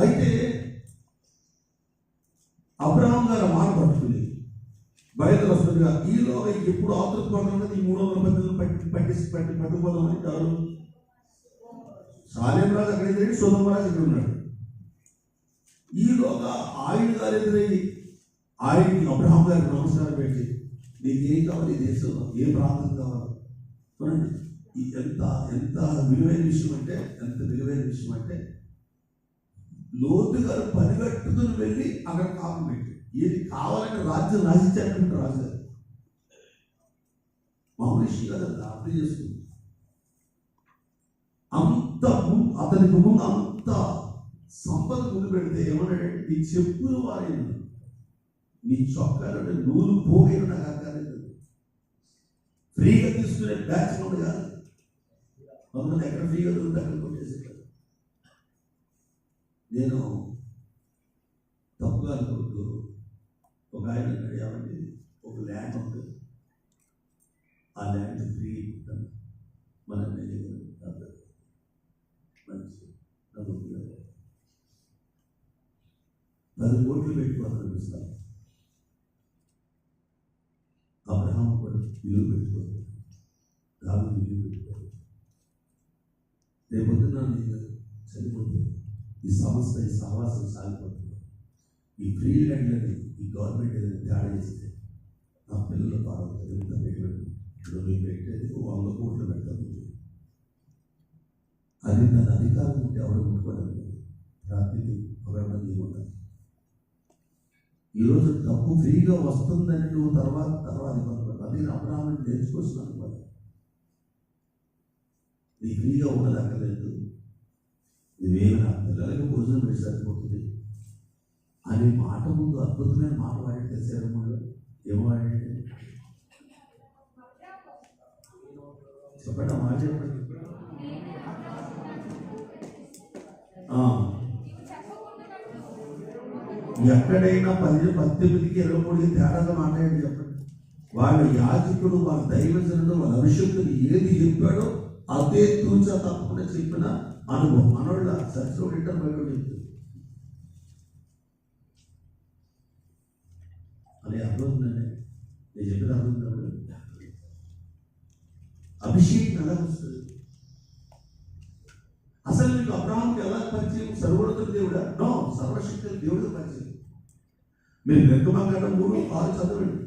అయితే అబ్రహాం గారు మాట పట్టుకుని బయలుదేరి వస్తుండగా ఈలోగా ఎప్పుడు ఆతృత్పడుతున్నది ఈ 300 మంది పట్టుకుపోదామని ఎవరు సాలేం రాజు అక్కడ ఎదురై సొదొమ రాజు ఇక్కడ ఉన్నాడు. ఈలోగా ఆయన గారు ఎదురై ఆయనకి అబ్రహాం గారికి నమస్కారం పెట్టి నీకు ఏం కావాలి, దేశంలో ఏ ప్రాంతం కావాలి చూడండి. ఎంత ఎంత విలువైన విషయం అంటే లోతు గారు పరిగెట్టుకుని వెళ్ళి అక్కడ కాపం పెట్టి ఏది కావాలంటే రాజ్యం రాసిచ్చారంటే రాజుగారు మామూలు విషయం కదండి. అర్థం చేసుకుంది అంత అతనికి ముందు అంత సంపద ముందు పెడితే ఏమన్నాడంటే నీ చెప్పులు వారిన నీ చొక్కాలంటే నూలు పోగైన నాకు అక్కర్లేదు, ఫ్రీగా తీసుకునే బ్యాచ్ ఉంది కాదు. కొంతమంది ఎక్కడ ఫ్రీగా దొరుకుతుంది అక్కడ కొట్టేసేటారు. నేను తప్పుగా అనుకుంటూ ఒక ఆయన ఏమంటే ఒక ల్యాండ్ ఉంటుంది, ఆ ల్యాండ్ ఫ్రీ ఇస్తాను మన మంచి నమ్మకం 10 కోట్లు పెట్టుకోవాలనిపిస్తాను. అబ్రహాం కూడా విలువ పెట్టుకోవాలి, దాని విలువ పెట్టుకోవాలి. రేపొద్దున నేను చనిపోతే ఈ సంస్థ ఈ సహవాసం సాగిపోతుంది. ఈ ఫ్రీ ల్యాండ్లని ఈ గవర్నమెంట్ ఏదైనా తేడా చేస్తే నా పిల్లల పాలవుతుంది. ఎంత పెట్టుబడి ఇప్పుడు మీరు పెట్టేది 100 కోట్లు పెడతాను. అది దాని అధికారం ఉంటే ఎవరు ముట్టుకోవడానికి రాత్రికి ఒకటి ఉండాలి. ఈరోజు డబ్బు ఫ్రీగా వస్తుందని నువ్వు తర్వాత అది అబ్రహాం నేర్చుకొస్తున్నాను కూడా నీ ఫ్రీగా ఉండదక్కర్లేదు, నువ్వేమి నా పిల్లలకి భోజనం పెట్టి సరిపోతుంది అనే మాట ముందు అద్భుతమైన మాట వాడితే శరీరంలో ఏమో వాడంటే చెప్పండి, మాట చెప్పండి. ఎక్కడైనా 18కి 23కి తేడాగా మాట్లాడండి చెప్పండి. వాళ్ళ యాజకుడు, వాళ్ళ దైవజనుడు, వాళ్ళ అభిషేకుడు ఏది చెప్పాడో అదే తూచా తప్పకుండా చెప్పిన అనుభవం మనోళ్ళ సత్యం ఇంటర్ బయట చెప్తుంది. అదే అర్థమవుతుందండి, నేను చెప్పిన అర్థం. అభిషేకం ఎలా వస్తుంది అసలు? మీకు అబ్రహాంకి ఎలా పరిచయం? సర్వోన్నతుడు దేవుడా? నో, సర్వశక్తుల దేవుడు పరిచయం. మీరు నిర్గమకాండం 3:6 చదవండి.